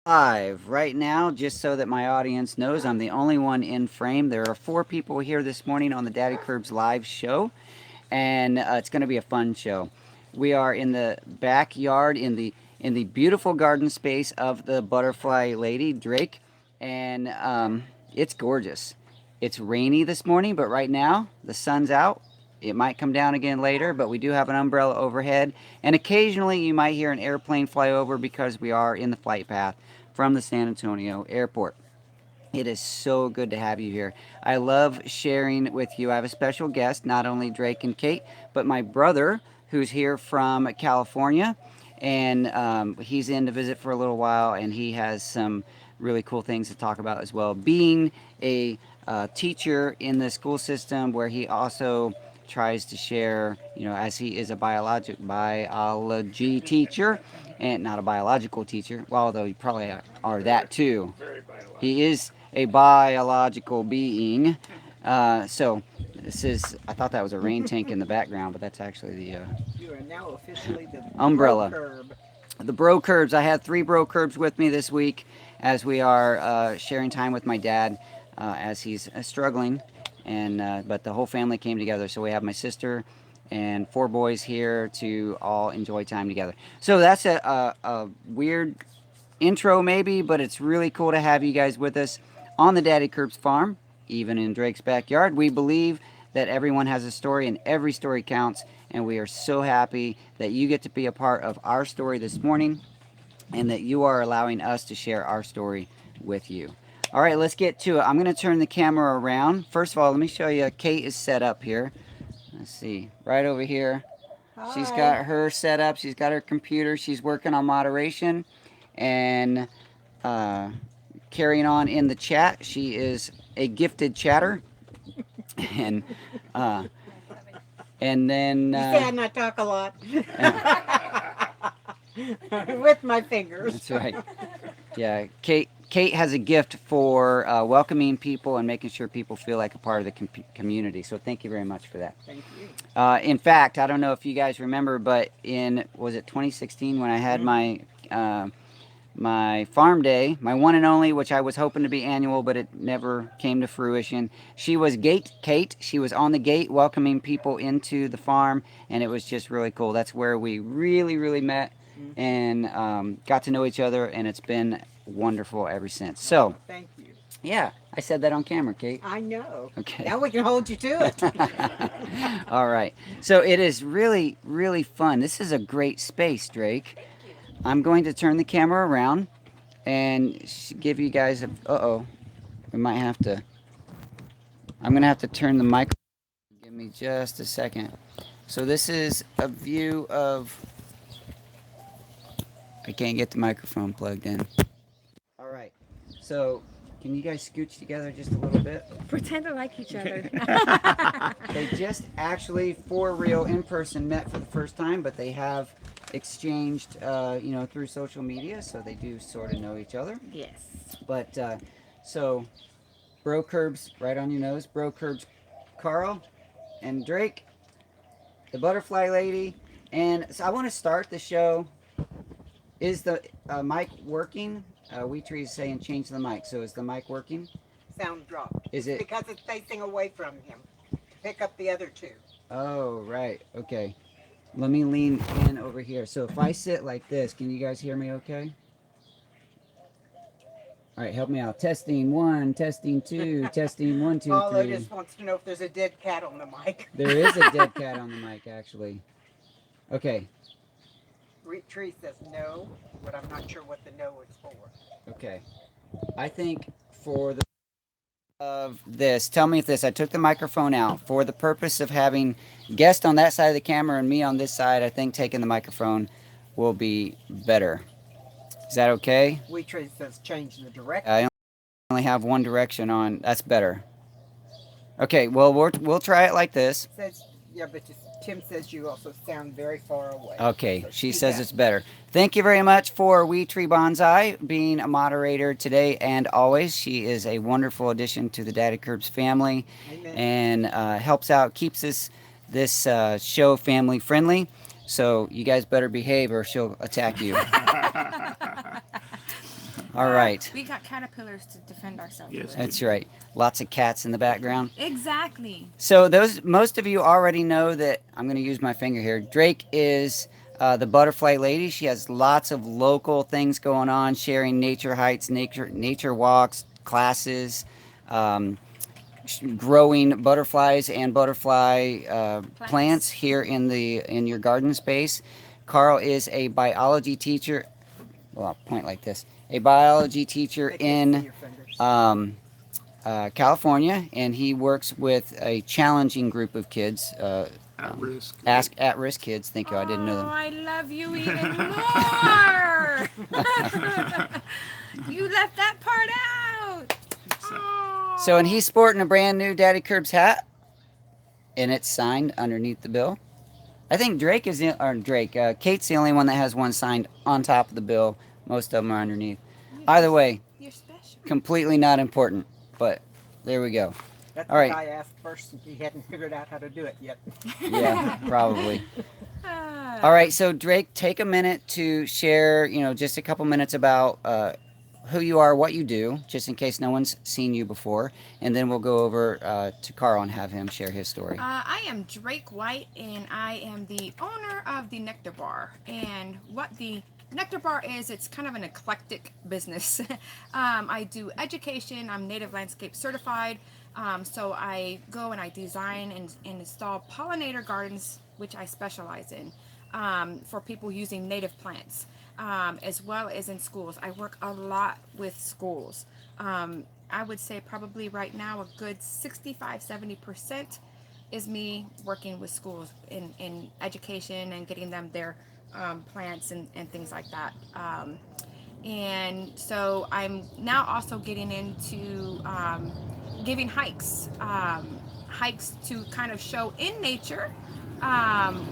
Live right now, just so that my audience knows I'm the only one in frame. There are four people here this morning on the Daddykirbs live show, and it's going to be a fun show. We are in the backyard in the beautiful garden space of the butterfly lady Drake, and it's gorgeous. It's rainy this morning, but right now the sun's out. It might come down again later, but we do have an umbrella overhead, and occasionally you might hear an airplane fly over because we are in the flight path from the San Antonio airport. It is so good to have you here. I love sharing with you. I have a special guest, not only Drake and Kate, but my brother, who's here from California. And he's in to visit for a little while, and he has some really cool things to talk about as well. Being a teacher in the school system, where he also tries to share, as he is a biology teacher, and not a biological teacher, well, although you probably are that too. He is a biological being. So this is, I thought that was a rain tank in the background, but that's actually the You are now officially the umbrella. Curb. The bro curbs. I had three bro curbs with me this week as we are sharing time with my dad as he's struggling. And but the whole family came together. So we have my sister and four boys here to all enjoy time together. So that's a weird intro maybe, but it's really cool to have you guys with us on the Daddykirbs farm, even in Drake's backyard. We believe that everyone has a story and every story counts, and we are so happy that you get to be a part of our story this morning and that you are allowing us to share our story with you. All right, let's get to it. I'm going to turn the camera around. First of all, let me show you. Kate is set up here. Let's see, right over here. She's Hi. got her set up. She's got her computer. She's working on moderation and uh, carrying on in the chat. She is a gifted chatter, and uh, and then You said I talk a lot with my fingers. that's right. Yeah, Kate has a gift for welcoming people and making sure people feel like a part of the community. So thank you very much for that. Thank you. In fact, I don't know if you guys remember, but was it 2016 when I had my farm day, my one and only, which I was hoping to be annual, but it never came to fruition. She was Kate. She was on the gate welcoming people into the farm, and it was just really cool. That's where we really, really met and got to know each other, and it's been wonderful ever since. So, Thank you. yeah, I said that on camera, Kate. I know. Okay. Now we can hold you to it. All right. So it is really, really fun. This is a great space, Drake. I'm going to turn the camera around and give you guys a. Uh-oh. We might have to. I'm going to have to turn the mic. Give me just a second. So this is a view of. I can't get the microphone plugged in. All right. So can you guys scooch together just a little bit? Pretend to like each other. They just actually, for real, in person, met for the first time, but they have exchanged, through social media, so they do sort of know each other. Yes. But so, Bro Curbs, right on your nose. Bro Curbs, Carl and Drake, the butterfly lady, and so I want to start the show. Is the mic working? Weetree's saying change the mic. So is the mic working? Sound dropped. Is it? Because it's facing away from him. Pick up the other two. Oh, right. Okay. Let me lean in over here. So if I sit like this, can you guys hear me okay? All right, help me out. Testing 1, testing 2, testing 1, 2, Paula 3. just wants to know if there's a dead cat on the mic. There is a dead cat on the mic, actually. Okay. Tree says no, but I'm not sure what the no is for. Okay. I think for the of this, tell me if this, I took the microphone out for the purpose of having guest on that side of the camera and me on this side. I think taking the microphone will be better. Is that okay? Tree says change the direction. I only have one direction on. That's better. Okay, well, we'll try it like this. Says, yeah, but Tim says you also sound very far away. Okay, So she speak says up. it's better. Thank you very much for Wee Tree Bonsai being a moderator today and always. She is a wonderful addition to the Daddykirbs family. Amen. And helps out, keeps this show family friendly. So you guys better behave or she'll attack you. All right. We got caterpillars to defend ourselves Yes. with. That's right. Lots of cats in the background. Exactly. So most of you already know that I'm going to use my finger here. Drake is the butterfly lady. She has lots of local things going on, sharing nature hikes, nature walks, classes, um, growing butterflies and butterfly plants here in your garden space. Carl is a biology teacher. Well, I'll point like this. A biology teacher They can't see in your fingers. California, and he works with a challenging group of kids. At risk. At-risk kids. Thank you. I didn't know Oh, them. I love you even more. You left that part out. Oh. So, and he's sporting a brand new Daddykirbs hat, and it's signed underneath the bill. I think Kate's the only one that has one signed on top of the bill. Most of them are underneath. Either way, You're special. completely not important, but there we go. That's All what right. I asked first, and he hadn't figured out how to do it yet. Yeah, probably. Ah. All right, so Drake, take a minute to share, just a couple minutes about who you are, what you do, just in case no one's seen you before, and then we'll go over to Carl and have him share his story. I am Drake White, and I am the owner of the Nectar Bar. And what the Nectar Bar is, it's kind of an eclectic business. I do education. I'm Native Landscape certified. So I go and I design and install pollinator gardens, which I specialize in, for people using native plants, as well as in schools. I work a lot with schools. I would say probably right now a good 65-70% is me working with schools in education and getting them their plants and things like that. And so I'm now also getting into giving hikes to kind of show in nature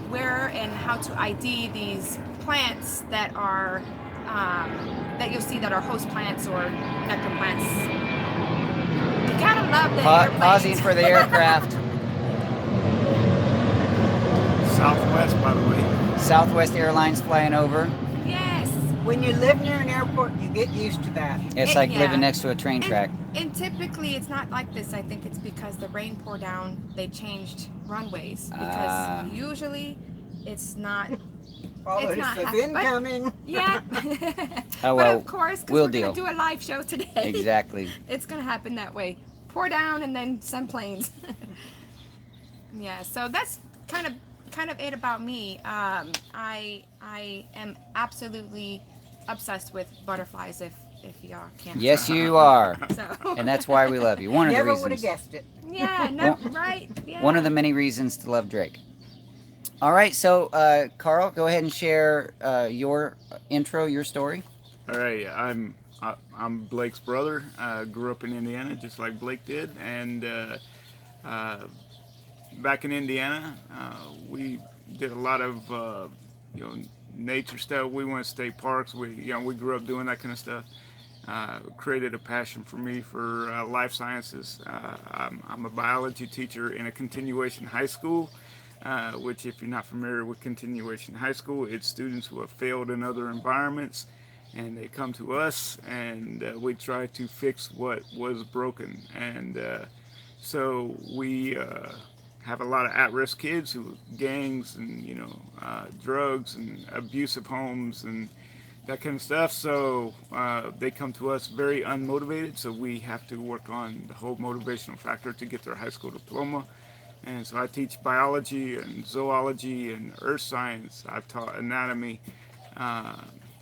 where and how to ID these plants that are that you'll see that are host plants or nectar plants. You gotta love the airplanes. Pausing for the aircraft. Southwest, by the way. Southwest Airlines flying over. Yes. When you live near an airport, you get used to that. It's like Yeah. living next to a train track. And typically it's not like this. I think it's because the rain poured down, they changed runways. Because usually it's not. All It's it not says happening, but- incoming. Yeah. Oh, But well, of course, because we'll we're deal. going to do a live show today. Exactly. It's going to happen that way. Pour down and then some planes. Yeah, so that's kind of it about me. I am absolutely obsessed with butterflies if y'all can't. Yes, you are. So. And that's why we love you. One of the Never would have reasons. guessed it. Yeah, no, right. Yeah. One of the many reasons to love Drake. All right, so Carl, go ahead and share your intro, your story. All right, I'm Blake's brother. Grew up in Indiana, just like Blake did, and back in Indiana, we did a lot of nature stuff. We went to state parks. We grew up doing that kind of stuff. Created a passion for me for life sciences. I'm a biology teacher in a continuation high school. Which, if you're not familiar with continuation high school, it's students who have failed in other environments, and they come to us, and we try to fix what was broken. And so we have a lot of at-risk kids who gangs and drugs and abusive homes and that kind of stuff. So they come to us very unmotivated. So we have to work on the whole motivational factor to get their high school diploma. And so I teach biology and zoology and earth science. I've taught anatomy.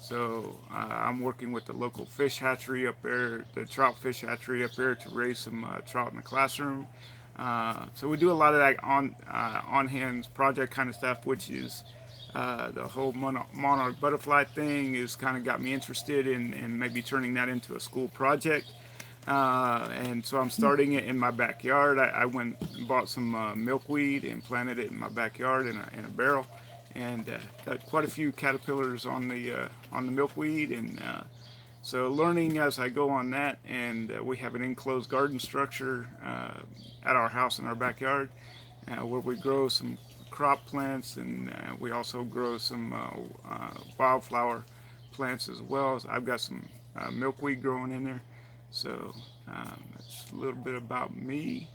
So I'm working with the local fish hatchery up there, the trout fish hatchery up there, to raise some trout in the classroom. So we do a lot of that on-hands project kind of stuff, which is the whole monarch butterfly thing is kind of got me interested in maybe turning that into a school project. And so I'm starting it in my backyard. I went and bought some milkweed and planted it in my backyard in a barrel, and got quite a few caterpillars on the milkweed. And so learning as I go on that. And we have an enclosed garden structure at our house in our backyard, where we grow some crop plants, and we also grow some wildflower plants as well. So I've got some milkweed growing in there. So that's a little bit about me.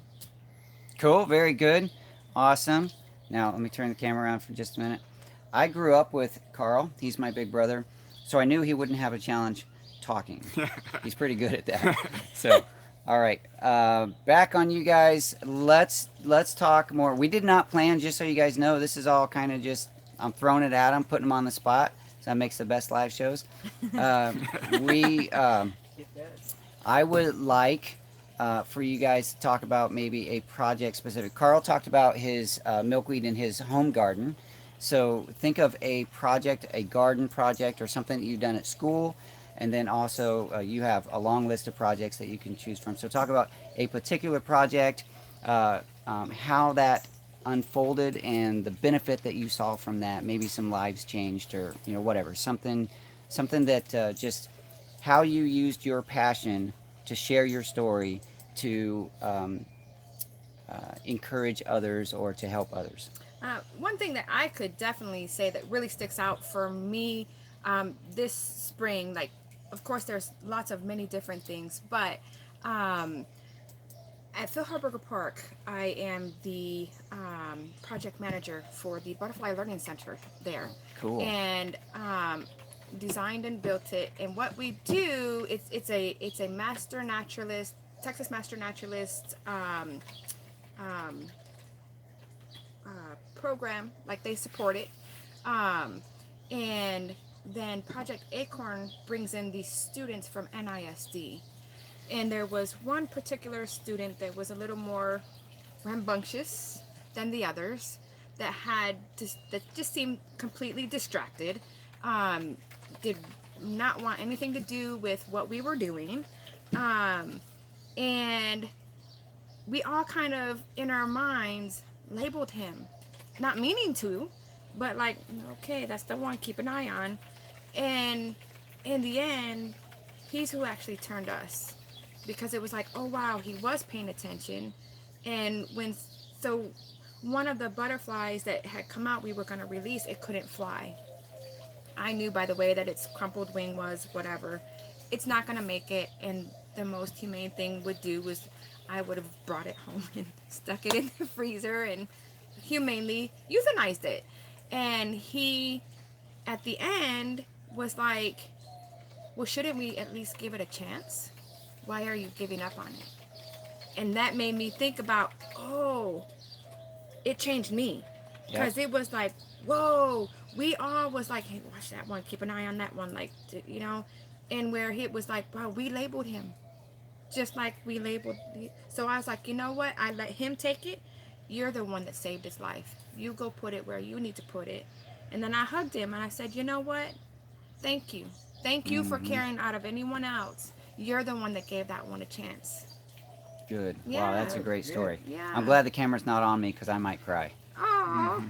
Cool, very good, awesome. Now let me turn the camera around for just a minute. I grew up with Carl. He's my big brother, so I knew he wouldn't have a challenge talking. He's pretty good at that. So, all right, back on you guys. Let's talk more. We did not plan, just so you guys know. This is all kind of just I'm throwing it at him, putting him on the spot. So that makes the best live shows. It does. I would like for you guys to talk about maybe a project specific. Carl talked about his milkweed in his home garden. So think of a project, a garden project, or something that you've done at school. And then also you have a long list of projects that you can choose from. So talk about a particular project, how that unfolded and the benefit that you saw from that. Maybe some lives changed, or whatever. Something that just how you used your passion to share your story to encourage others or to help others. One thing that I could definitely say that really sticks out for me this spring, like, of course, there's lots of many different things, but at Phil Harburger Park, I am the project manager for the Butterfly Learning Center there. Cool. And designed and built it. And what we do, it's a master naturalist, Texas master naturalist program. Like, they support it. And then Project Acorn brings in these students from NISD. And there was one particular student that was a little more rambunctious than the others, that just seemed completely distracted, did not want anything to do with what we were doing, and we all kind of in our minds labeled him, not meaning to, but like, okay, that's the one, keep an eye on. And in the end, he's who actually turned us, because it was like, oh wow, he was paying attention. And so one of the butterflies that had come out, we were going to release, it couldn't fly. I knew by the way that its crumpled wing was whatever, it's not going to make it. And the most humane thing would do was I would have brought it home and stuck it in the freezer and humanely euthanized it. And he, at the end, was like, well, shouldn't we at least give it a chance? Why are you giving up on it? And that made me think about, oh, it changed me. Because it was like, whoa, we all was like, hey, watch that one, keep an eye on that one, like, and where it was like, wow, we labeled him just like we labeled. So I was like, you know what? I let him take it. You're the one that saved his life. You go put it where you need to put it. And then I hugged him and I said, you know what? Thank you. Thank you for caring out of anyone else. You're the one that gave that one a chance. Good. Yeah. Wow, that's a great story. Yeah. I'm glad the camera's not on me because I might cry. Oh.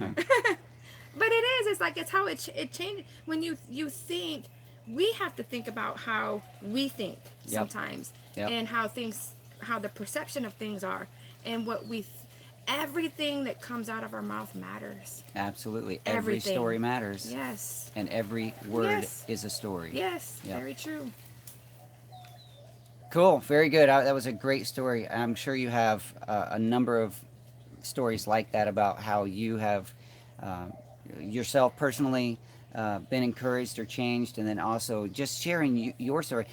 But it is. It's like, it's how it changes. When you think, we have to think about how we think sometimes. Yep. And how the perception of things are. And everything that comes out of our mouth matters. Absolutely. Every Everything. story matters. Yes. And every word Yes. is a story. Yes. Yep. Very true. Cool. Very good. That was a great story. I'm sure you have a number of stories like that about how you have yourself personally been encouraged or changed, and then also just sharing your story.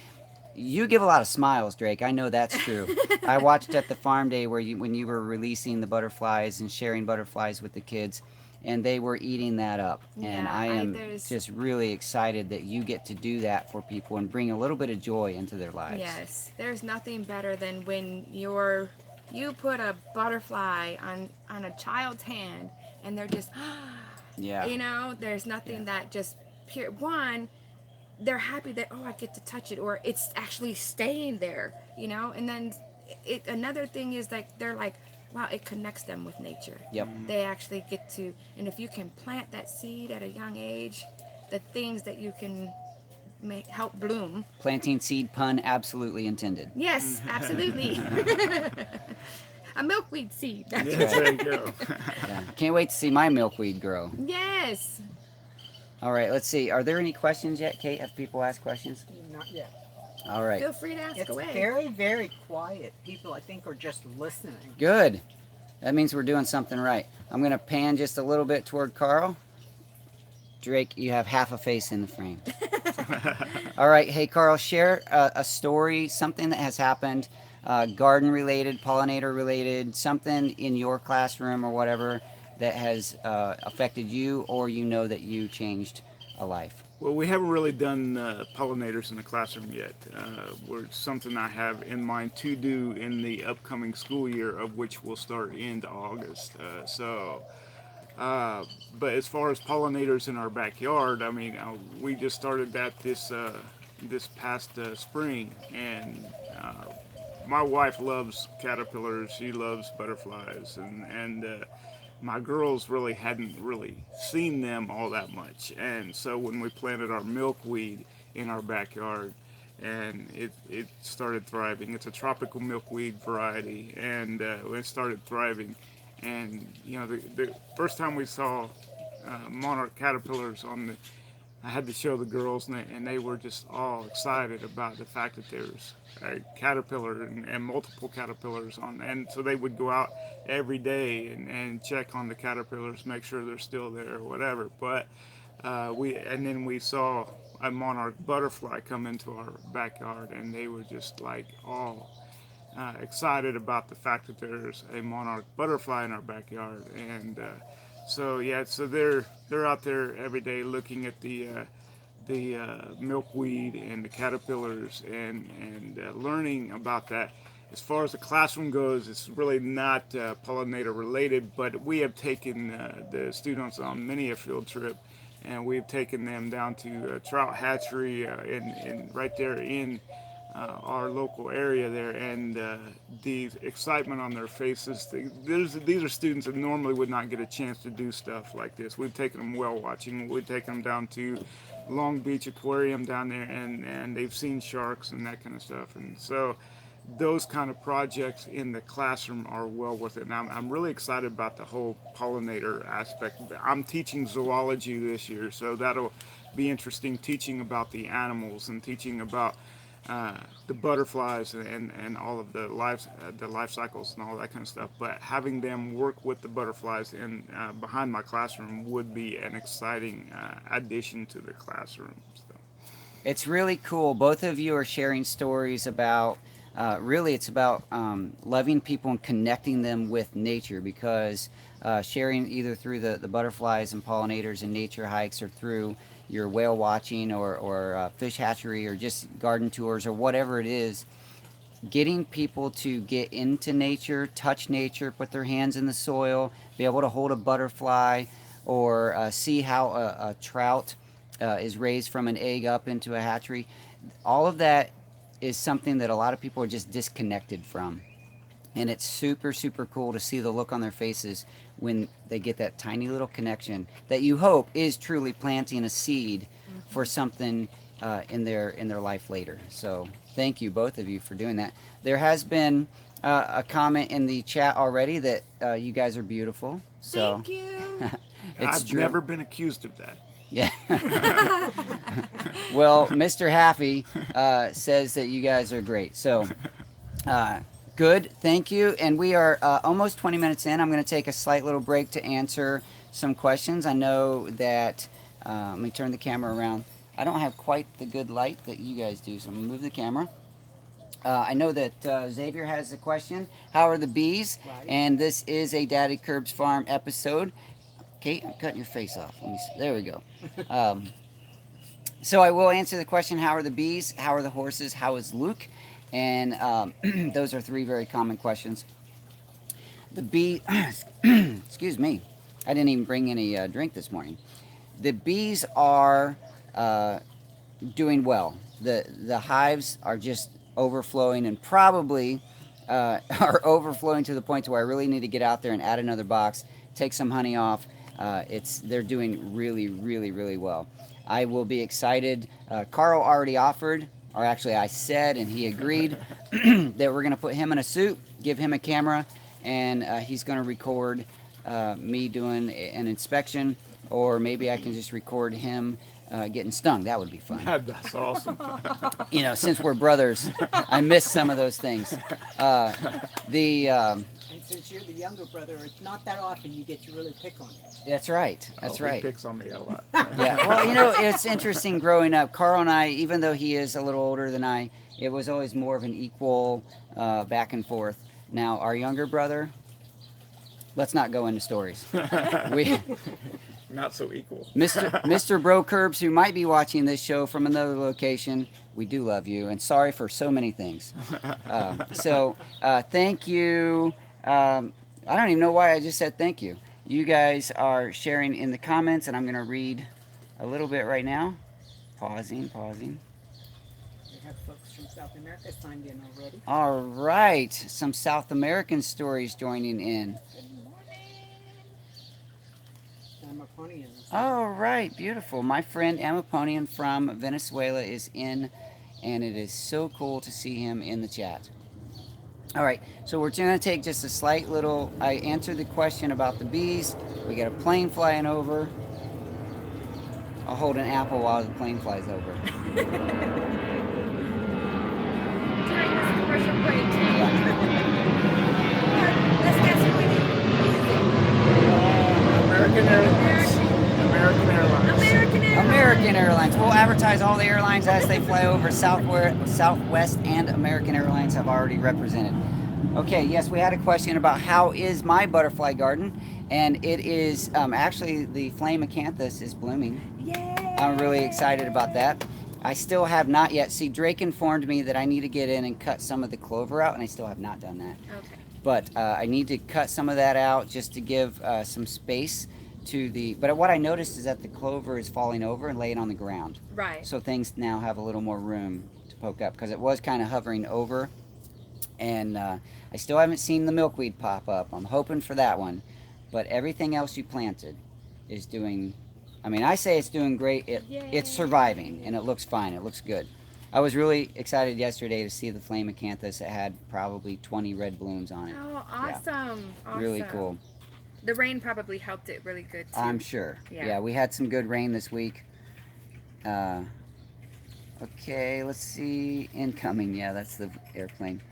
You give a lot of smiles, Drake. I know that's true. I watched at the farm day when you were releasing the butterflies and sharing butterflies with the kids, and they were eating that up. And Yeah, I am just really excited that you get to do that for people and bring a little bit of joy into their lives. Yes. There's nothing better than when you put a butterfly on a child's hand and they're just, yeah. There's nothing that just they're happy that, oh, I get to touch it, or it's actually staying there, and then another thing is like, they're like, wow, it connects them with nature. Yep. They actually get to, and if you can plant that seed at a young age, the things that you can help bloom. Planting seed, pun absolutely intended. Yes, absolutely. A milkweed seed. That's Yes, there you go. Yeah. Can't wait to see my milkweed grow. Yes. All right, let's see. Are there any questions yet, Kate? Have people asked questions? Not yet. All right. Feel free to ask It's away. very, very quiet. People, I think, are just listening. Good. That means we're doing something right. I'm going to pan just a little bit toward Carl. Drake, you have half a face in the frame. All right. Hey, Carl, share a story, something that has happened, garden related, pollinator related, something in your classroom or whatever that has affected you, or you know that you changed a life. Well, we haven't really done pollinators in the classroom yet. We're something I have in mind to do in the upcoming school year, of which will start into August. But as far as pollinators in our backyard, I mean, we just started that this past spring, and my wife loves caterpillars. She loves butterflies, and my girls really hadn't really seen them all that much. And so when we planted our milkweed in our backyard, and it started thriving. It's a tropical milkweed variety, and it started thriving. And you know, the first time we saw monarch caterpillars I had to show the girls, and they were just all excited about the fact that there's a caterpillar and multiple caterpillars on, and so they would go out every day and check on the caterpillars, make sure they're still there or whatever. But then we saw a monarch butterfly come into our backyard, and they were just like all excited about the fact that there's a monarch butterfly in our backyard. And so they're out there every day looking at the milkweed and the caterpillars and learning about that. As far as the classroom goes, it's really not pollinator related, but we have taken the students on many a field trip, and we've taken them down to a trout hatchery in right there in our local area there, and the excitement on their faces. These are students that normally would not get a chance to do stuff like this. We've taken them whale watching. We've taken them down to Long Beach Aquarium down there, and they've seen sharks and that kind of stuff. And so those kind of projects in the classroom are well worth it. And I'm really excited about the whole pollinator aspect. I'm teaching zoology this year, so that'll be interesting, teaching about the animals and teaching about the butterflies and all of the life cycles and all that kind of stuff. But having them work with the butterflies behind my classroom would be an exciting addition to the classroom. So. It's really cool. Both of you are sharing stories about, really it's about loving people and connecting them with nature, because sharing either through the butterflies and pollinators and nature hikes, or through your whale watching or fish hatchery or just garden tours or whatever it is, getting people to get into nature, touch nature, put their hands in the soil, be able to hold a butterfly, or see how a trout is raised from an egg up into a hatchery. All of that is something that a lot of people are just disconnected from. And it's super, super cool to see the look on their faces when they get that tiny little connection that you hope is truly planting a seed for something in their life later. So thank you, both of you, for doing that. There has been a comment in the chat already that you guys are beautiful. So Thank you. it's I've true. never been accused of that. Yeah. Well, Mr. Haffey says that you guys are great. So good. Thank you. And we are almost 20 minutes in. I'm going to take a slight little break to answer some questions. I know that, let me turn the camera around. I don't have quite the good light that you guys do, so I'm going to move the camera. I know that Xavier has a question. How are the bees? Right. And this is a Daddykirbs Farm episode. Kate, I'm cutting your face off. There we go. So I will answer the question, how are the bees? How are the horses? How is Luke? And those are three very common questions. The bee, excuse me, I didn't even bring any drink this morning. The bees are doing well. The hives are just overflowing, and probably are overflowing to the point to where I really need to get out there and add another box, take some honey off. They're doing really, really, really well. I will be excited. Carl already offered, or actually I said, and he agreed, that we're going to put him in a suit, give him a camera, and he's going to record me doing an inspection, or maybe I can just record him getting stung. That would be fun. That's awesome. You know, since we're brothers, I miss some of those things. And since you're the younger brother, it's not that often you get to really pick on him. That's right. That's He right. picks on me a lot. Yeah. Well, you know, it's interesting growing up. Carl and I, even though he is a little older than I, it was always more of an equal back and forth. Now, our younger brother, let's not go into stories. We, Not so equal. Mr. Brokerbs, who might be watching this show from another location, we do love you, and sorry for so many things. Thank you. I don't even know why I just said thank you. You guys are sharing in the comments, and I'm going to read a little bit right now. Pausing. We have folks from South America signed in already. All right, some South American stories joining in. Amaponians. All right, beautiful. My friend Amaponian from Venezuela is in, and it is so cool to see him in the chat. All right, so we're going to take just a slight little, I answered the question about the bees. We got a plane flying over. I'll hold an apple while the plane flies over. During this commercial break. Let's guess who it is. American Airlines. American Airlines. We'll advertise all the airlines as they fly over. Southwest and American Airlines have already represented. Okay, yes, we had a question about how is my butterfly garden, and it is actually the flame acanthus is blooming. Yay! I'm really excited about that. I still have not yet. See, Drake informed me that I need to get in and cut some of the clover out, and I still have not done that. Okay. But I need to cut some of that out just to give some space to the, but what I noticed is that the clover is falling over and laying on the ground. Right. So things now have a little more room to poke up, because it was kind of hovering over, and I still haven't seen the milkweed pop up. I'm hoping for that one, but everything else you planted is doing, I mean, I say it's doing great. It's surviving, and it looks fine. It looks good. I was really excited yesterday to see the flame acanthus. It had probably 20 red blooms on it. Oh, awesome. Awesome. Really cool. The rain probably helped it really good too. I'm sure. Yeah. Yeah, we had some good rain this week. Okay, let's see. Incoming. Yeah, that's the airplane.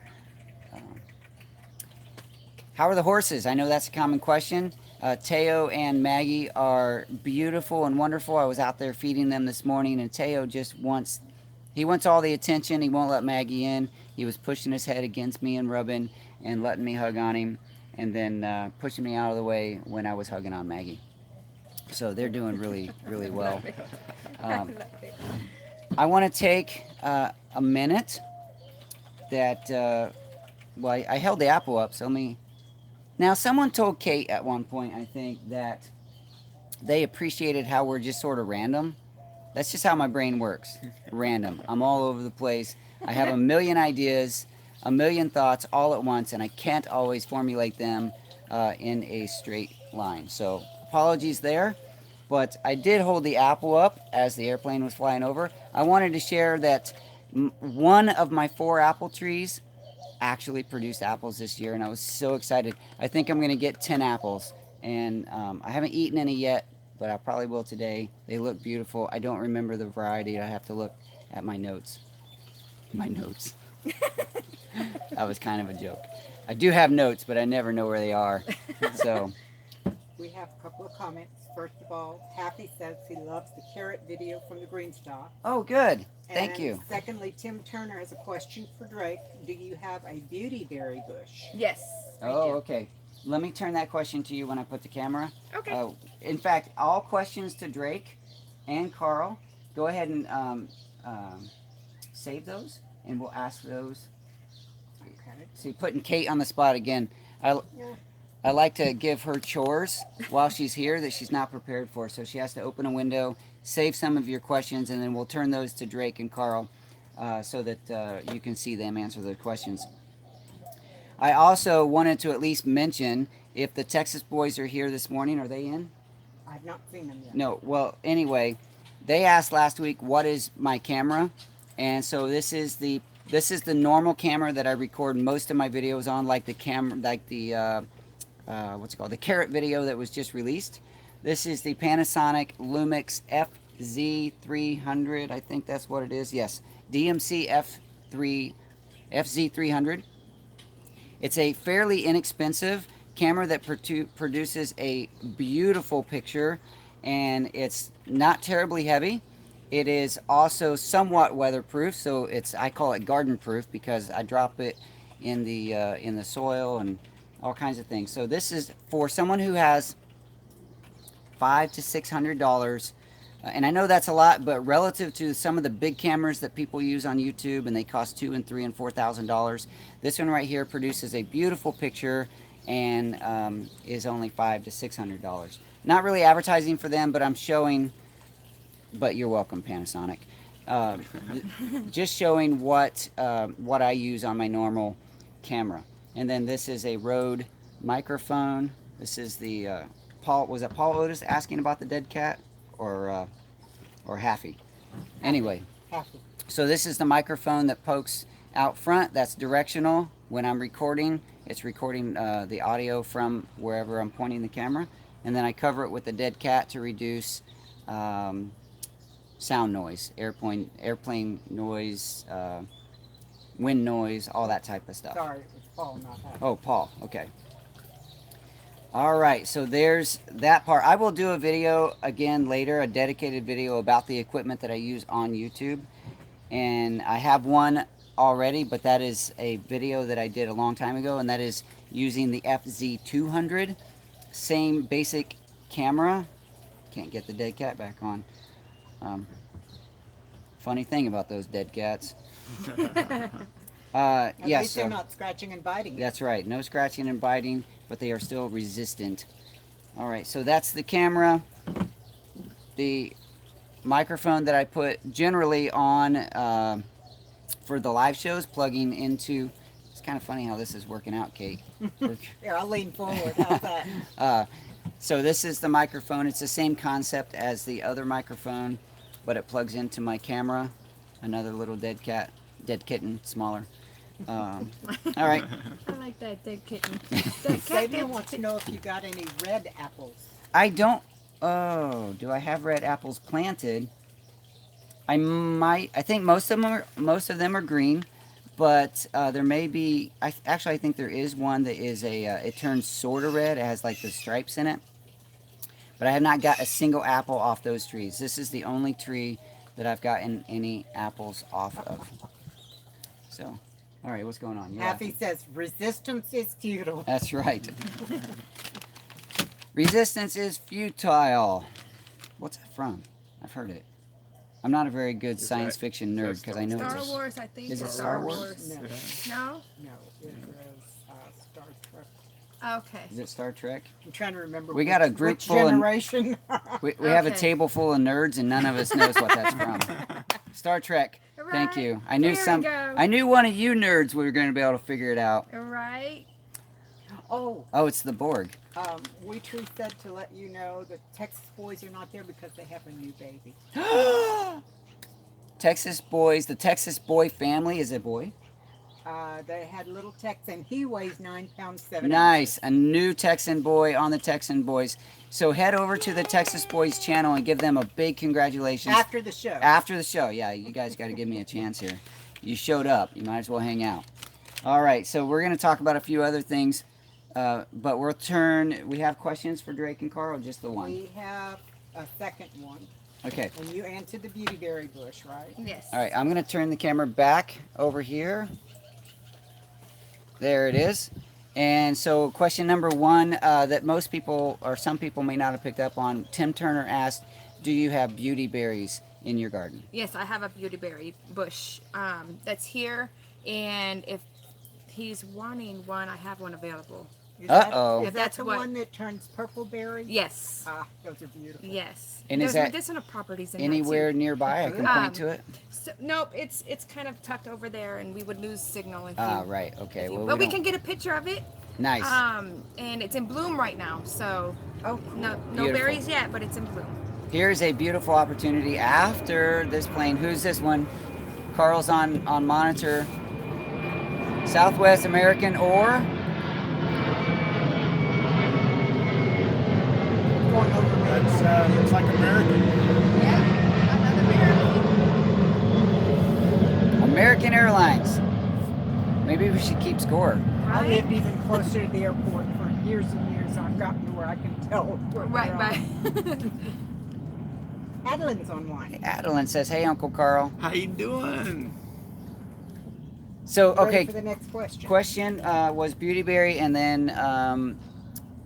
How are the horses? I know that's a common question. Teo and Maggie are beautiful and wonderful. I was out there feeding them this morning, and Teo just wants all the attention. He won't let Maggie in. He was pushing his head against me and rubbing and letting me hug on him, and then pushing me out of the way when I was hugging on Maggie. So they're doing really, really well. I want to take a minute that, well, I held the apple up, so let me, now someone told Kate at one point, I think, that they appreciated how we're just sort of random. That's just how my brain works. Random. I'm all over the place. I have a million ideas, a million thoughts all at once, and I can't always formulate them in a straight line. So apologies there, but I did hold the apple up as the airplane was flying over. I wanted to share that one of my 4 apple trees actually produced apples this year, and I was so excited. I think I'm going to get 10 apples, and I haven't eaten any yet, but I probably will today. They look beautiful. I don't remember the variety. I have to look at my notes. My notes. That was kind of a joke. I do have notes, but I never know where they are. So We have a couple of comments. First of all, Happy says he loves the carrot video from the Green Stalk. oh, good. Thank you. Secondly, Tim Turner has a question for Drake. Do you have a beauty berry bush? Yes. I Oh, do. okay. Let me turn that question to you when I put the camera. Okay. In fact, all questions to Drake and Carl, go ahead and save those, and we'll ask those. Okay. See, putting Kate on the spot again. I like to give her chores while she's here that she's not prepared for. So she has to open a window, save some of your questions, and then we'll turn those to Drake and Carl so that you can see them answer the questions. I also wanted to at least mention, if the Texas boys are here this morning, are they in? I've not seen them yet. No. Well, anyway, they asked last week, what is my camera? And so this is the normal camera that I record most of my videos on, like the what's it called? The carrot video that was just released. This is the Panasonic Lumix FZ300. I think that's what it is. Yes, DMC FZ300. It's a fairly inexpensive camera that produces a beautiful picture, and it's not terribly heavy. It is also somewhat weatherproof, so I call it garden proof because I drop it in the soil and all kinds of things. So this is for someone who has $500 to $600, and I know that's a lot, but relative to some of the big cameras that people use on YouTube, and they cost $2,000 and $3,000 and $4,000, this one right here produces a beautiful picture and is only $500 to $600. Not really advertising for them, but I'm showing. But you're welcome, Panasonic. Just showing what I use on my normal camera. And then this is a Rode microphone. This is the Paul. Was that Paul Otis asking about the dead cat, or Haffy? Anyway, Happy. so this is the microphone that pokes out front. That's directional. When I'm recording, it's recording the audio from wherever I'm pointing the camera. And then I cover it with the dead cat to reduce sound noise, airplane noise, wind noise, all that type of stuff. Sorry, it was Paul, not Happy. Oh, Paul. Okay. All right. So there's that part. I will do a video again later, a dedicated video about the equipment that I use on YouTube. And I have one already, but that is a video that I did a long time ago, and that is using the FZ200. Same basic camera. Can't get the dead cat back on. Funny thing about those dead cats. At Yes, least they're not scratching and biting. that's right. No scratching and biting, but they are still resistant. All right, so that's the camera. The microphone that I put generally on for the live shows, plugging into. It's kind of funny how this is working out, Kate. Here, I'll lean forward. How's that? So this is the microphone. It's the same concept as the other microphone, but it plugs into my camera. Another little dead kitten, smaller. All right. I like that dead kitten. Xavier wants to know if you got any red apples. I don't. Oh, do I have red apples planted? I might. I think most of them are green, but there may be. I think there is one that is a. It turns sort of red. It has like the stripes in it. But I have not got a single apple off those trees. This is the only tree that I've gotten any apples off of. So, all right, what's going on? You're Happy laughing. says resistance is futile. That's right. Resistance is futile. What's that from? I've heard it. I'm not a very good Is science that- fiction nerd because I know Star it's. Wars, I think. Is it it's Star Wars? No, No? no, it was Star Trek. Okay. Is it Star Trek? I'm trying to remember. We got a group which full of- generation. We have a Okay. table full of nerds and none of us knows what that's from. Star Trek. Thank Right. you. I knew There we go. I knew one of you nerds were going to be able to figure it out. Right. Oh, Oh, it's the Borg. We Tree said to let you know the Texas boys are not there because they have a new baby. Texas boys. The Texas boy family is a boy. They had little Tex, and he weighs 9 pounds 7 Nice. A new Texan boy on the Texan boys. So head over to the Texas Boys channel and give them a big congratulations. after the show. After the show. Yeah, you guys got to give me a chance here. You showed up. You might as well hang out. All right, so we're going to talk about a few other things. But we'll turn. We have questions for Drake and Carl, or just the one? We have a second one, Okay. and you answered the beautyberry bush, right? Yes. All right, I'm going to turn the camera back over here. There it is. And so question number one that most people or some people may not have picked up on, Tim Turner asked, do you have beauty berries in your garden? Yes, I have a beautyberry bush that's here, and if he's wanting one, I have one available. Is that- Uh-oh. Is If that that's the what- one that turns purple berry? Yes. Ah, those are beautiful. Yes. And is There's that medicinal properties in Anywhere that too. nearby I can Um, point to it? So, nope, it's kind of tucked over there, and we would lose signal if Ah, you. right. Okay. if you- Well, but we don't- can get a picture of it. Nice. And it's in bloom right now, so Oh, no Beautiful. berries yet, but it's in bloom. Here's a beautiful opportunity after this plane. Who's this one? Carl's on monitor. Southwest American or going over red. That's looks like American. Yeah. American Airlines. Maybe we should keep score. I Right? lived even closer to the airport for years and years. I've gotten to where I can tell where Right, they're right. on. Adeline's on one. Adeline says, "Hey, Uncle Carl." How you doing? So, Ready okay, for the next question. question was Beautyberry, and then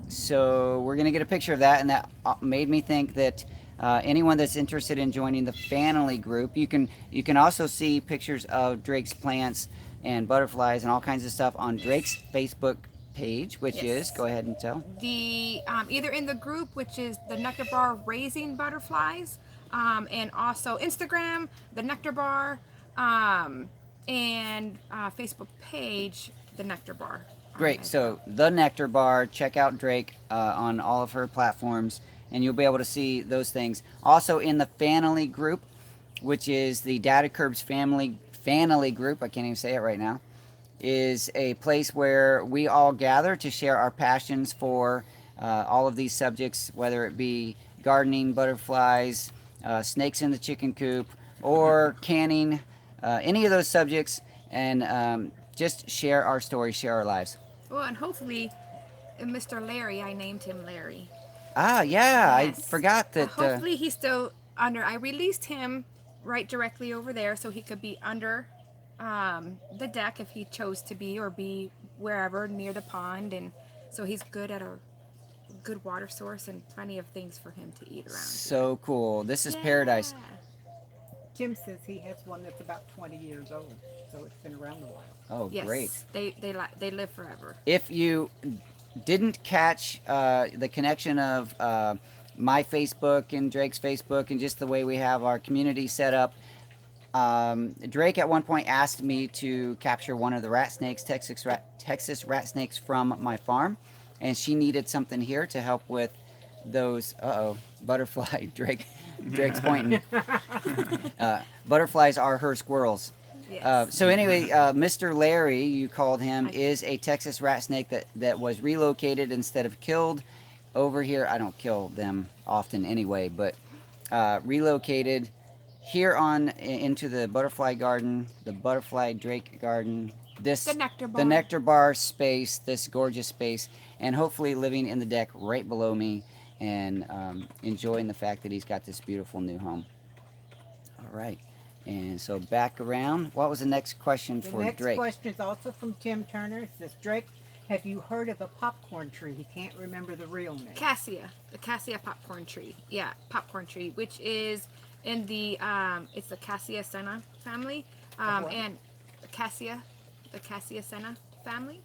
so we're gonna get a picture of that, and that made me think that anyone that's interested in joining the family group, you can also see pictures of Drake's plants and butterflies and all kinds of stuff on Drake's Facebook page, which Yes. is, go ahead and tell. The either in the group, which is the Nectar Bar Raising Butterflies, and also Instagram, the Nectar Bar, and Facebook page, the Nectar Bar. Great. as So the Nectar Bar. Check out Drake on all of her platforms, and you'll be able to see those things. Also in the family group, which is the Daddykirbs family group. I can't even say it right now. Is a place where we all gather to share our passions for all of these subjects, whether it be gardening, butterflies, snakes in the chicken coop, or canning, any of those subjects, and just share our stories, share our lives. well, and hopefully, Mr. Larry, I named him Larry. Ah, yeah, Yes. I forgot that. Hopefully, he's still under. I released him right directly over there, so he could be under the deck if he chose to be, or be wherever near the pond, and so he's good at a good water source and plenty of things for him to eat around. So cool. This is Yeah. paradise. Tim says he has one that's about 20 years old, so it's been around a while. Oh, Yes, great. they live forever. If you didn't catch the connection of my Facebook and Drake's Facebook and just the way we have our community set up, Drake at one point asked me to capture one of the rat snakes, Texas rat snakes from my farm, and she needed something here to help with those. Butterfly. Drake's pointing. Butterflies are her squirrels. Yes. So anyway, Mr. Larry, you called him, is a Texas rat snake that was relocated instead of killed over here. I don't kill them often anyway, but relocated here on into the butterfly garden, the butterfly Drake garden, this The Nectar Bar. the Nectar Bar space, this gorgeous space, and hopefully living in the deck right below me and enjoying the fact that he's got this beautiful new home. All right. And so back around. What was the next question The for next Drake? question is also from Tim Turner. It says, Drake, have you heard of a popcorn tree? He can't remember the real name. Cassia, the Cassia popcorn tree. Yeah, popcorn tree, which is in the it's the Cassia Senna family, what? and the Cassia Senna family,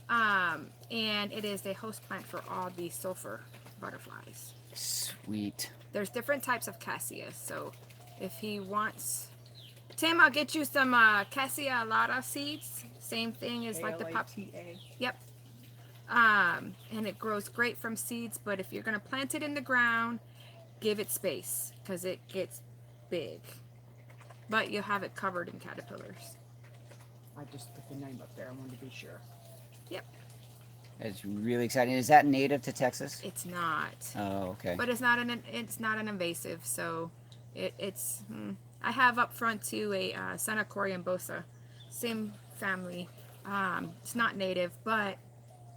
and it is a host plant for all the sulfur butterflies. Sweet. There's different types of Cassia, so if he wants, Tim, I'll get you some Cassia alata seeds. Same thing as like the pop. ALATA. Yep. And it grows great from seeds, but if you're going to plant it in the ground, give it space because it gets big. But you'll have it covered in caterpillars. I just put the name up there. I wanted to be sure. Yep. It's really exciting. Is that native to Texas? It's not. Oh, okay. But it's not an invasive, so it's I have up front too a Senna coriambosa, same family. It's not native, but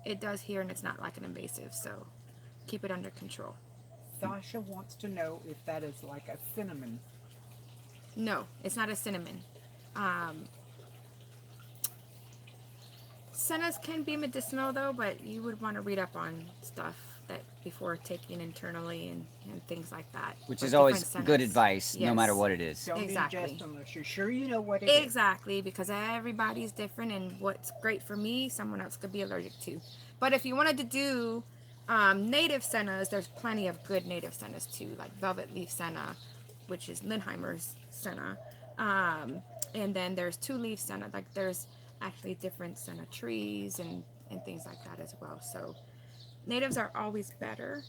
it does here, and it's not like an invasive, so keep it under control. Sasha wants to know if that is like a cinnamon. No, it's not a cinnamon. Sennas can be medicinal though, but you would want to read up on stuff that before taking internally and things like that. Which for is always different good sennas. advice, no Yes. matter what it is. Don't Exactly. ingest unless you're sure you know what it is. Exactly, because everybody's different, and what's great for me, someone else could be allergic to. But if you wanted to do native sennas, there's plenty of good native sennas too, like velvet leaf senna, which is Lindheimer's senna. And then there's two leaf senna, like there's actually different senna trees and things like that as well. So natives are always better,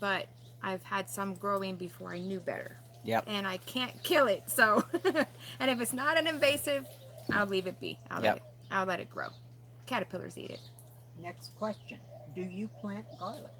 but I've had some growing before I knew better. Yep. And I can't kill it, so and if it's not an invasive, I'll leave it be. I'll let it grow. Caterpillars eat it. Next question. Do you plant garlic?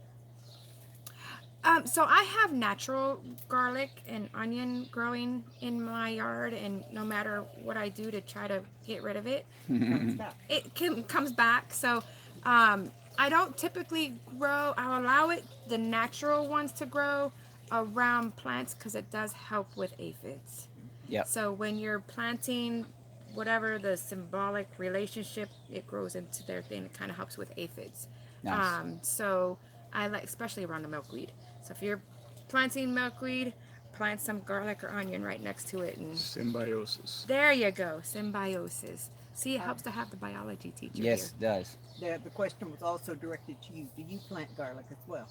So I have natural garlic and onion growing in my yard, and no matter what I do to try to get rid of it, Comes back. comes back. So I don't typically grow. I'll allow the natural ones to grow around plants because it does help with aphids. Yep. So when you're planting whatever the symbolic relationship, it grows into their thing. It kind of helps with aphids. Nice. So I like, especially around the milkweed. So if you're planting milkweed, plant some garlic or onion right next to it, and Symbiosis. there you go, symbiosis. See, it helps to have the biology teacher Yes, here. it does. The question was also directed to you. Do you plant garlic as well?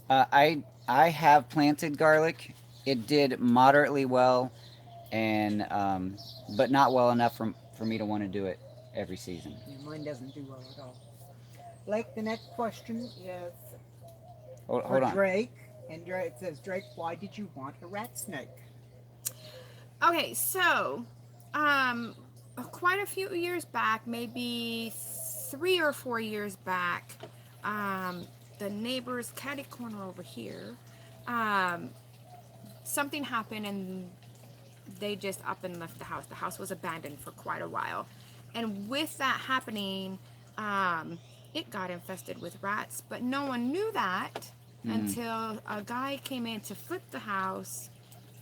I have planted garlic. It did moderately well, and but not well enough for me to want to do it every season. Yeah, mine doesn't do well at all. Blake, the next question is Hold for on. Drake. And it says, Drake, why did you want a rat snake? Okay, so quite a few years back, maybe 3 or 4 years back, the neighbor's catty corner over here, something happened and they just up and left the house. The house was abandoned for quite a while. And with that happening, it got infested with rats, but no one knew that until a guy came in to flip the house,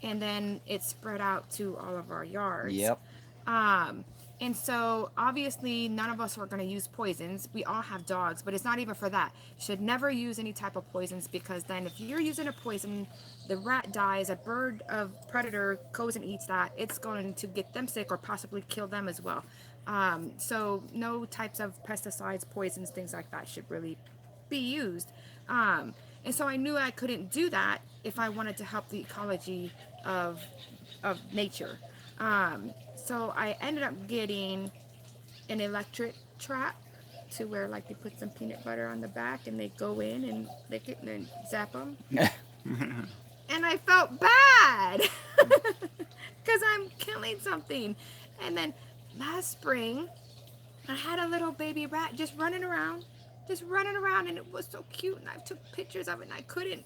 and then it spread out to all of our yards. Yep. And so obviously none of us are going to use poisons. We all have dogs, but it's not even for that. You should never use any type of poisons, because then if you're using a poison, the rat dies, a bird of predator goes and eats that, it's going to get them sick or possibly kill them as well. So no types of pesticides, poisons, things like that should really be used. And so I knew I couldn't do that if I wanted to help the ecology of nature. So I ended up getting an electric trap, to where like they put some peanut butter on the back and they go in and lick it and then zap them. And I felt bad because I'm killing something. And then last spring, I had a little baby rat just running around, and it was so cute. And I took pictures of it, and I couldn't.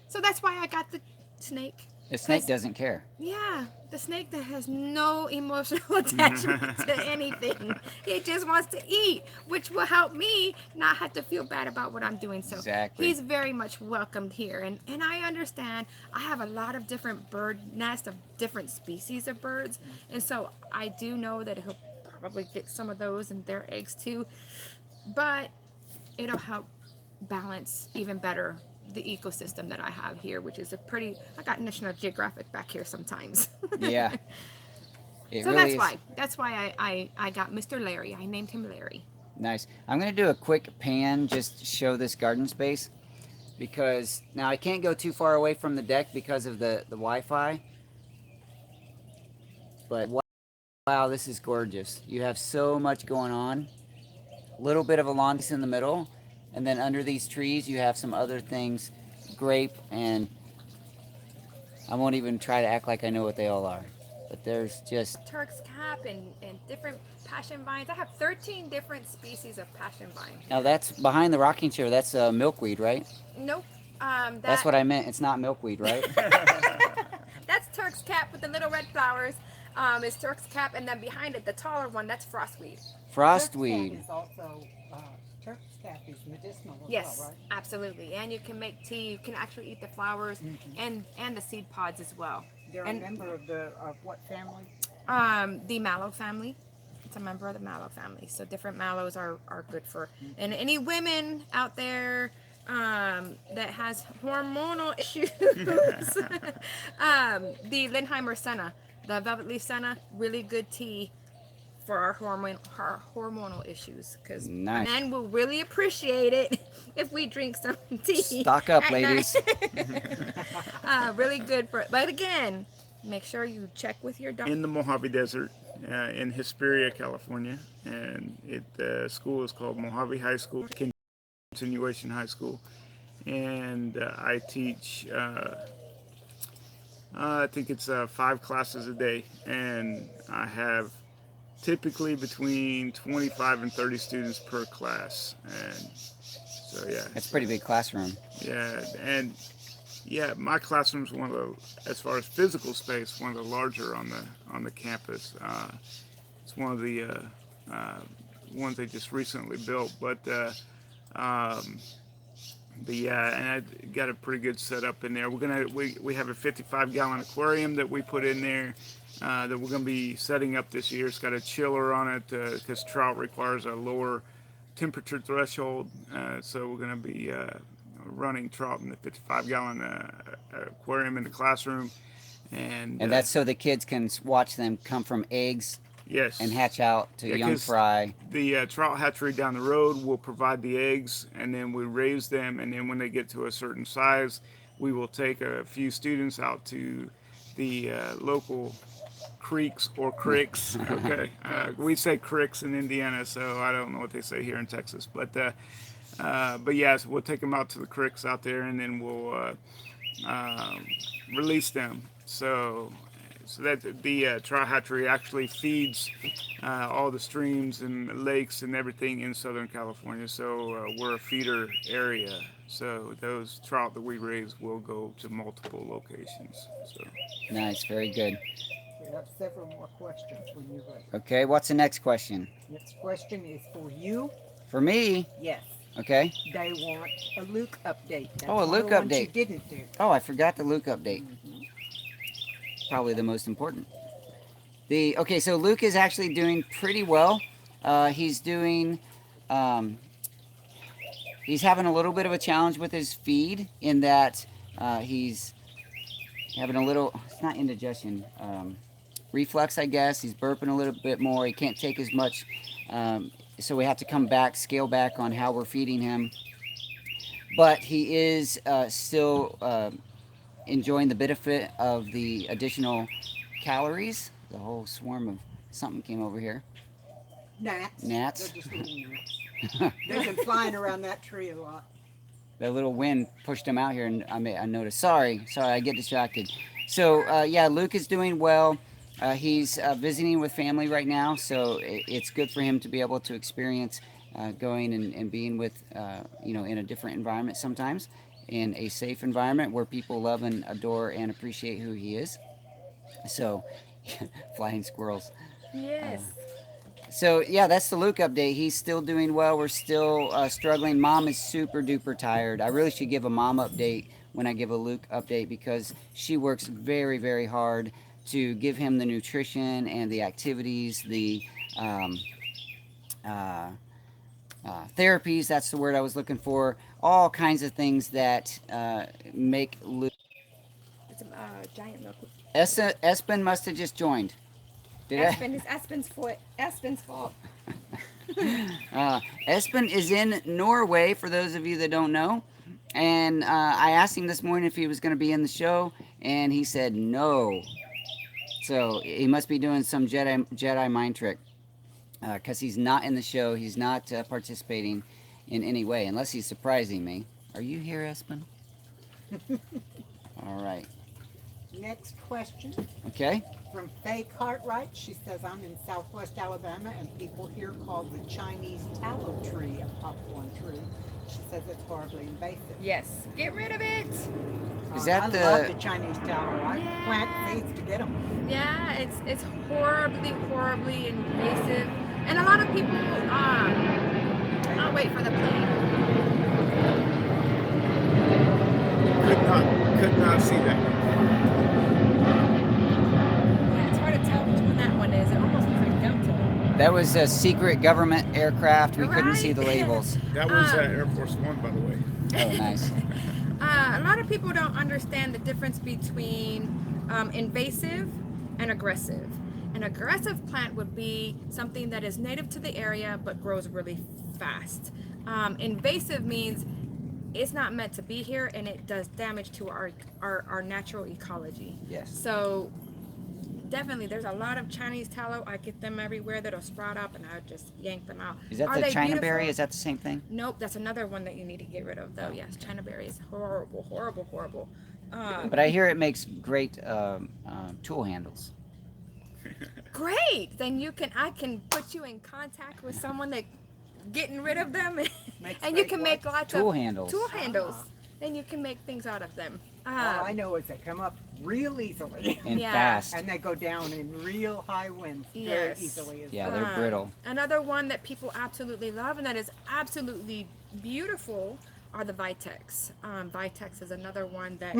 So that's why I got the snake. The snake doesn't care. Yeah, the snake that has no emotional attachment to anything. It just wants to eat, which will help me not have to feel bad about what I'm doing. So Exactly. he's very much welcomed here. And I understand I have a lot of different bird nests of different species of birds. And so I do know that he'll probably get some of those and their eggs too. But it'll help balance even better the ecosystem that I have here, which is I got National Geographic back here sometimes. Yeah. It So really that's why I got Mr. Larry. I named him Larry. Nice. I'm going to do a quick pan just to show this garden space, because now I can't go too far away from the deck because of the Wi-Fi. But wow, this is gorgeous. You have so much going on. A little bit of a lawn in the middle, and then under these trees you have some other things, grape, and I won't even try to act like I know what they all are. But there's just Turk's cap and different passion vines. I have 13 different species of passion vine. now that's behind the rocking chair. That's milkweed, right? Nope. That's what I meant. It's not milkweed, right? That's Turk's cap with the little red flowers. Is Turk's cap, and then behind it, the taller one, that's frostweed. Frostweed. Turk's cap is also, Turk's cap is medicinal as Yes, well, right? absolutely. And you can make tea. You can actually eat the flowers and the seed pods as well. They're a member of what family? The mallow family. It's a member of the mallow family. So different mallows are good for, and any women out there that has hormonal issues. The Lindheimer senna, the velvet leaf senna, really good tea for our hormonal issues, because Nice. men will really appreciate it if we drink some tea. Stock up, at ladies. night. Really good for, but again, make sure you check with your doctor. In the Mojave Desert, in Hesperia, California, and the school is called Mojave High School, Continuation High School, and I teach. I think it's 5 classes a day, and I have typically between 25 and 30 students per class, and So yeah, That's a pretty big classroom. Yeah, and yeah, my classroom's one of the, as far as physical space, one of the larger on the campus. It's one of the ones they just recently built, but yeah, and I got a pretty good setup in there. We have a 55-gallon aquarium that we put in there that we're gonna be setting up this year. It's got a chiller on it because trout requires a lower temperature threshold, so we're gonna be running trout in the 55-gallon aquarium in the classroom, and that's so the kids can watch them come from eggs yes, and hatch out to Yeah, young 'cause fry. the trout hatchery down the road will provide the eggs, and then we raise them, and then when they get to a certain size, we will take a few students out to the local creeks or cricks. Okay, we say cricks in Indiana, so I don't know what they say here in Texas, but yes, we'll take them out to the cricks out there, and then we'll release them. So that the trout hatchery actually feeds all the streams and lakes and everything in Southern California. So we're a feeder area. So those trout that we raise will go to multiple locations. So Nice, very good. We have several more questions when you're ready. Okay, what's the next question? Next question is for you. For me? Yes. Okay. They want a Luke update. That's Oh, a one Luke of the ones update. you didn't do. Oh, I forgot the Luke update. Probably the most important. Okay, so Luke is actually doing pretty well. He's doing, he's having a little bit of a challenge with his feed in that he's having a little, it's not indigestion, reflux, I guess. He's burping a little bit more. He can't take as much, so we have to scale back on how we're feeding him. But he is still enjoying the benefit of the additional calories. The whole swarm of something came over here. Gnats. Gnats. They're just little gnats. They've been flying around that tree a lot. The little wind pushed him out here, and I noticed. Sorry, I get distracted. So yeah, Luke is doing well. He's visiting with family right now, so it's good for him to be able to experience going and being with, in a different environment sometimes, in a safe environment where people love and adore and appreciate who he is. So, flying squirrels. Yes. So yeah, that's the Luke update. He's still doing well. We're still struggling. Mom is super duper tired. I really should give a mom update when I give a Luke update because she works very, very hard to give him the nutrition and the activities, the therapies, that's the word I was looking for, all kinds of things that make Luke. It's a giant milk. Espen must have just joined. It's Espen's foot. Espen's fault. Espen is in Norway, for those of you that don't know. And I asked him this morning if he was going to be in the show, and he said no. So he must be doing some Jedi mind trick. Because he's not in the show. He's not participating in any way, unless he's surprising me. Are you here, Espen? All right. Next question. Okay. From Faye Cartwright. She says, I'm in southwest Alabama, and people here call the Chinese tallow tree a popcorn tree. She says it's horribly invasive. Yes. Get rid of it. Is that I love the Chinese tallow. I plant seeds to get them. Yeah, it's horribly invasive. And a lot of people, I'll wait for the plane. Could not see that. Yeah, it's hard to tell which one that one is. It almost looks like Delta. That was a secret government aircraft. We couldn't see the Right. labels. That was Air Force One, by the way. Oh, nice. A lot of people don't understand the difference between invasive and aggressive. An aggressive plant would be something that is native to the area but grows really fast. Invasive means it's not meant to be here and it does damage to our natural ecology. Yes. So definitely there's a lot of Chinese tallow. I get them everywhere that'll sprout up and I just yank them out. Is that Are the they China beautiful? berry? Is that the same thing? Nope, that's another one that you need to get rid of though. Yes, China berry is horrible. But I hear it makes great tool handles. Great. Then I can put you in contact with someone that getting rid of them. Makes And you great can what? make lots Tool of handles. tool handles. Ah. Then you can make things out of them. All I know is they come up real easily. And Yeah. fast. And they go down in real high winds very Yes. easily. Yeah, they're brittle. Another one that people absolutely love and that is absolutely beautiful are the Vitex. Vitex is another one that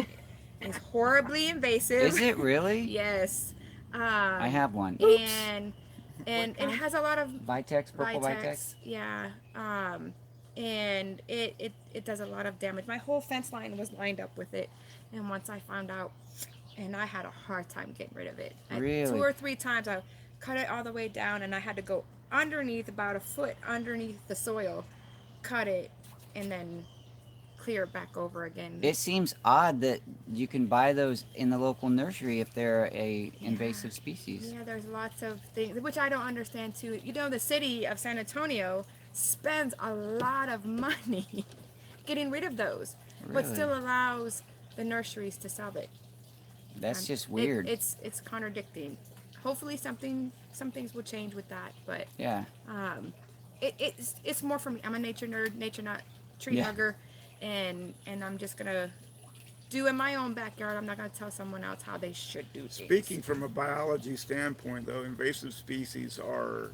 is horribly invasive. Is it really? Yes. I have one. And it kind? has a lot of Vitex, purple Vitex. yeah. And it does a lot of damage. My whole fence line was lined up with it, and once I found out, and I had a hard time getting rid of it. Really? 2 or 3 times I cut it all the way down, and I had to go underneath, about a foot underneath the soil, cut it, and then clear it back over again. It seems odd that you can buy those in the local nursery if they're a invasive species. Yeah, there's lots of things which I don't understand too. You know, the city of San Antonio spends a lot of money getting rid of those, but Really? still allows the nurseries to sell it. That's just weird. It's contradicting. Hopefully some things will change with that, but Yeah. it's more for me. I'm a nature nerd, nature not tree Yeah. hugger, and I'm just gonna do in my own backyard. I'm not gonna tell someone else how they should do things. Speaking from a biology standpoint, though, invasive species are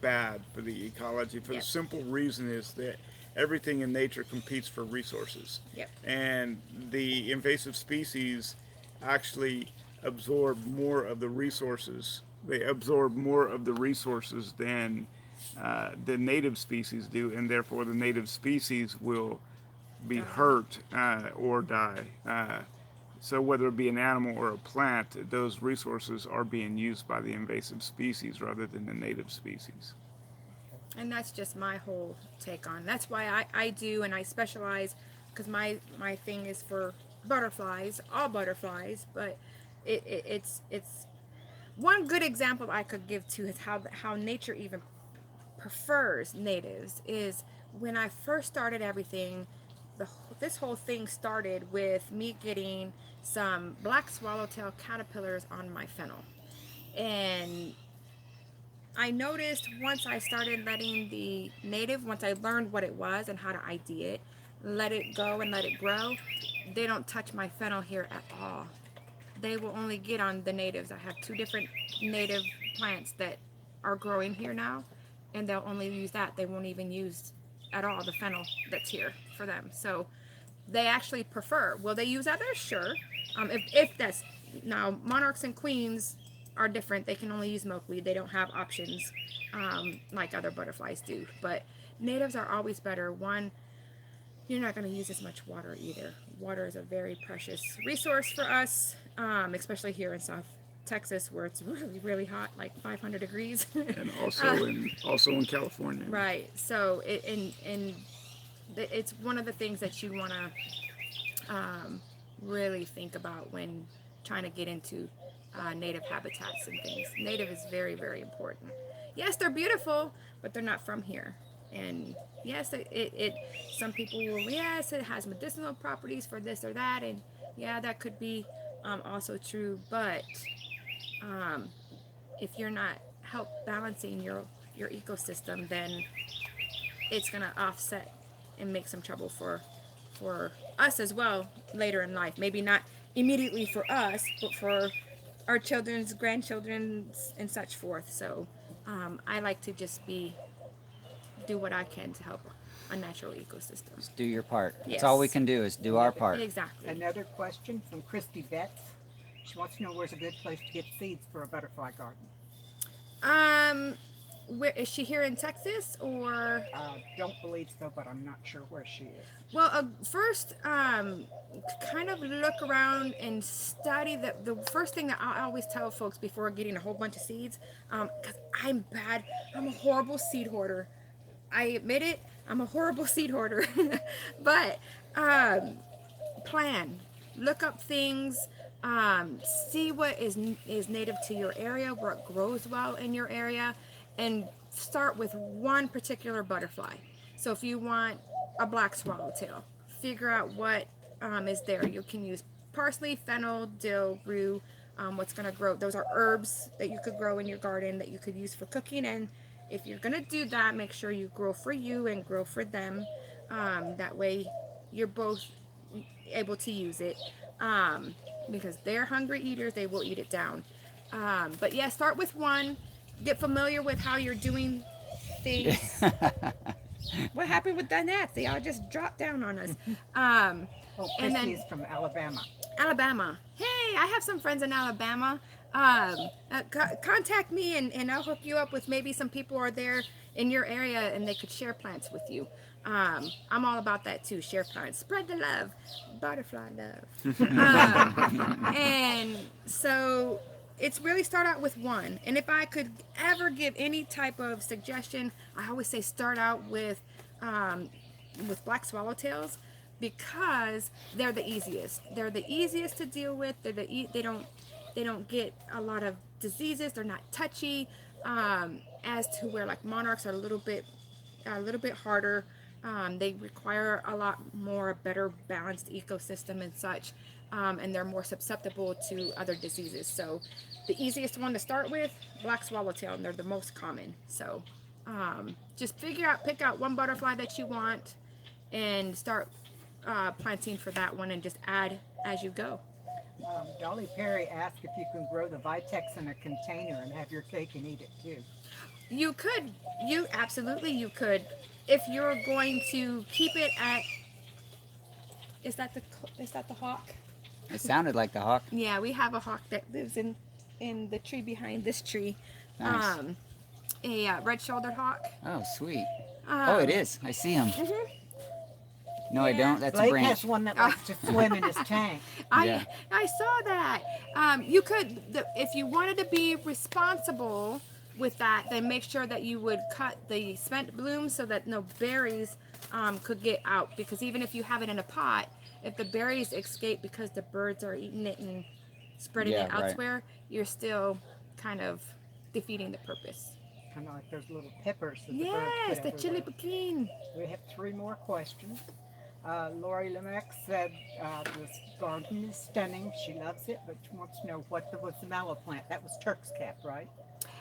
bad for the ecology for Yep. the simple reason is that everything in nature competes for resources. Yep. And the invasive species actually absorb more of the resources. They absorb more of the resources than the native species do, and therefore the native species will be hurt or die. So whether it be an animal or a plant, those resources are being used by the invasive species rather than the native species. And that's just my whole take on. That's why I do, and I specialize, because my thing is for butterflies, all butterflies. But it's one good example I could give to is how nature even prefers natives is when I first started everything. This whole thing started with me getting some black swallowtail caterpillars on my fennel, and I noticed once I started letting the native, once I learned what it was and how to ID it, let it go and let it grow, they don't touch my fennel here at all. They will only get on the natives. I have 2 different native plants that are growing here now, and they'll only use that. They won't even use at all the fennel that's here for them. So they actually prefer. Will they use others? Sure. If that's, now monarchs and queens are different. They can only use milkweed. They don't have options like other butterflies do. But natives are always better. One, you're not going to use as much water either. Water is a very precious resource for us, especially here in South Texas where it's really, really hot, like 500 degrees. And also in California. Right. So it's one of the things that you want to really think about when trying to get into native habitats and things. Native is very, very important. Yes, they're beautiful, but they're not from here. And yes, it some people will, yes, it has medicinal properties for this or that, and yeah, that could be also true. But if you're not help balancing your ecosystem, then it's gonna offset and make some trouble for us as well later in life. Maybe not immediately for us, but for our children's grandchildren and such forth. So I like to just do what I can to help a natural ecosystem. Just do your part. Yes. That's all we can do is do our part. Exactly. Another question from Christy Betts. She wants to know where's a good place to get seeds for a butterfly garden. Where is she here in Texas or? Don't believe so, but I'm not sure where she is. Well, first, kind of look around and study the first thing that I always tell folks before getting a whole bunch of seeds, because I'm bad. I'm a horrible seed hoarder. I admit it. I'm a horrible seed hoarder. But plan. Look up things. See what is native to your area, what grows well in your area, and start with one particular butterfly. So if you want a black swallowtail, figure out what is there. You can use parsley, fennel, dill, rue, what's going to grow. Those are herbs that you could grow in your garden that you could use for cooking, and if you're gonna do that, make sure you grow for you and grow for them. That way you're both able to use it, because they're hungry eaters, they will eat it down. But yeah, start with one, get familiar with how you're doing things. What happened with that? They all just dropped down on us. Oh, And Christy then- is from Alabama. Alabama. Hey, I have some friends in Alabama. Contact me and I'll hook you up with maybe some people are there in your area and they could share plants with you. I'm all about that too. Share plants, spread the love, butterfly love. And so it's really start out with one. And if I could ever give any type of suggestion, I always say start out with black swallowtails, because they're the easiest. They're the easiest to deal with. They don't get a lot of diseases. They're not touchy. As to where like monarchs are a little bit harder. They require a lot more better balanced ecosystem and such, and they're more susceptible to other diseases. So the easiest one to start with, black swallowtail, and they're the most common. So just pick out one butterfly that you want and start planting for that one, and just add as you go. Dolly Perry asked if you can grow the Vitex in a container and have your cake and eat it too. You could. You absolutely you could. If you're going to keep it at, is that the hawk? It sounded like the hawk. Yeah, we have a hawk that lives in the tree behind this tree. Nice. A red-shouldered hawk. Oh, sweet. Oh, it is. I see him. Mhm. No, I Yeah. don't. That's a Blake branch. has one that likes to swim in his tank. Yeah. I saw that. You could, if you wanted to be responsible with that, then make sure that you would cut the spent blooms so that no berries could get out. Because even if you have it in a pot, if the berries escape because the birds are eating it and spreading Yeah, it right. elsewhere, you're still kind of defeating the purpose. Kind of like those little peppers. That Yes, the the birds chili put piquin. everywhere. We have 3 more questions. Lori Lemek said this garden is stunning. She loves it, but she wants to know what was the mallow plant. That was Turk's cap, right?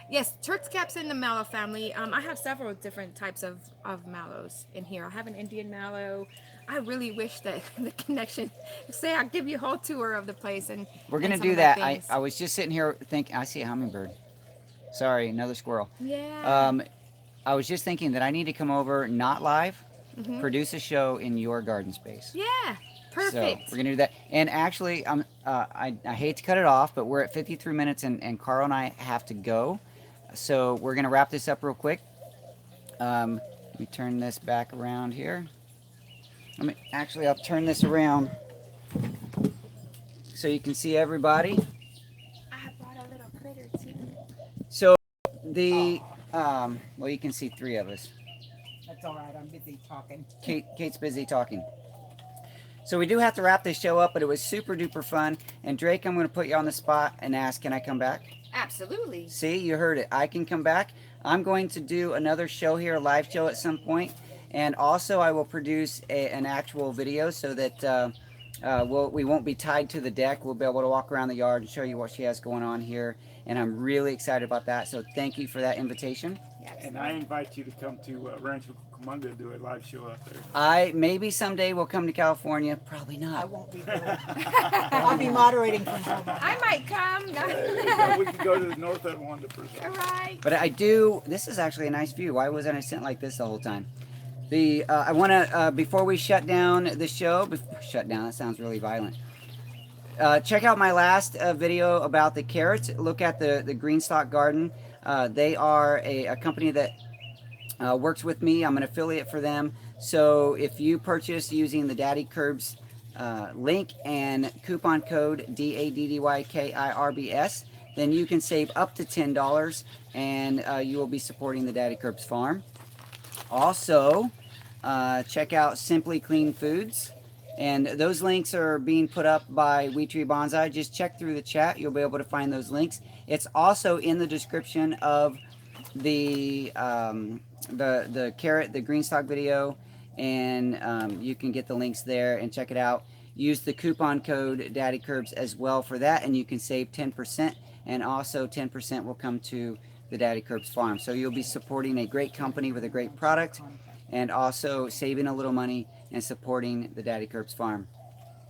Yes, Turk's cap's in the mallow family. I have several different types of mallows in here. I have an Indian mallow. I really wish that the connection, say I'll give you a whole tour of the place. And We're going to some of do the that. things. I was just sitting here thinking, I see a hummingbird. Sorry, another squirrel. Yeah. I was just thinking that I need to come over, not live, Mhm. produce a show in your garden space. Yeah, perfect. So we're gonna do that. And actually, I hate to cut it off, but we're at 53 minutes, and Carl and I have to go. So we're gonna wrap this up real quick. Let me turn this back around here. I'll turn this around so you can see everybody. I brought a little critter too. So well, you can see 3 of us. That's all right. I'm busy talking. Kate's busy talking. So we do have to wrap this show up, but it was super duper fun. And Drake, I'm going to put you on the spot and ask, can I come back? Absolutely. See, you heard it. I can come back. I'm going to do another show here, a live show at some point. And also I will produce an actual video so that we won't be tied to the deck. We'll be able to walk around the yard and show you what she has going on here. And I'm really excited about that. So thank you for that invitation. And I invite you to come to Rancho Cucamonga to do a live show out there. Maybe someday we'll come to California. Probably I not. won't be there. I'll be moderating from home. I might come. We could go to the north of Wanda for All something. right. But I do. This is actually a nice view. Why wasn't I sitting like this the whole time? I want to before we shut down the show. Shut down. That sounds really violent. Check out my last video about the carrots. Look at the Greenstock Garden. They are a company that works with me. I'm an affiliate for them. So if you purchase using the Daddykirbs link and coupon code DADDYKIRBS, then you can save up to $10, and you will be supporting the Daddykirbs farm. Also, check out Simply Clean Foods. And those links are being put up by Wheat Tree Bonsai. Just check through the chat. You'll be able to find those links. It's also in the description of the carrot, the Greenstock video. And you can get the links there and check it out. Use the coupon code Daddykirbs as well for that. And you can save 10%. And also 10% will come to the Daddykirbs farm. So you'll be supporting a great company with a great product, and also saving a little money and supporting the Daddykirbs farm.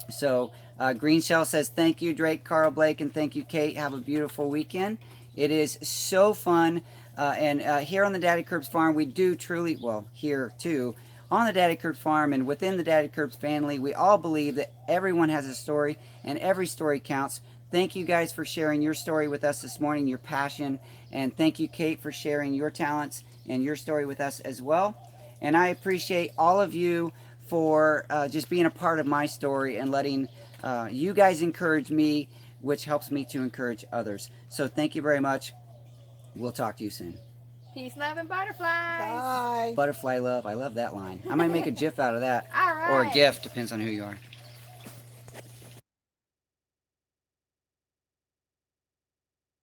So Green Shell says, thank you, Drake, Carl, Blake, and thank you, Kate. Have a beautiful weekend. It is so fun. And here on the Daddykirbs farm, we do truly, well, here too, on the Daddykirbs farm and within the Daddykirbs family, we all believe that everyone has a story and every story counts. Thank you guys for sharing your story with us this morning, your passion. And thank you, Kate, for sharing your talents and your story with us as well. And I appreciate all of you for just being a part of my story and letting you guys encourage me, which helps me to encourage others. So thank you very much. We'll talk to you soon. Peace, love, and butterflies. Bye. Butterfly love. I love that line. I might make a GIF out of that. All right. Or a GIF, depends on who you are.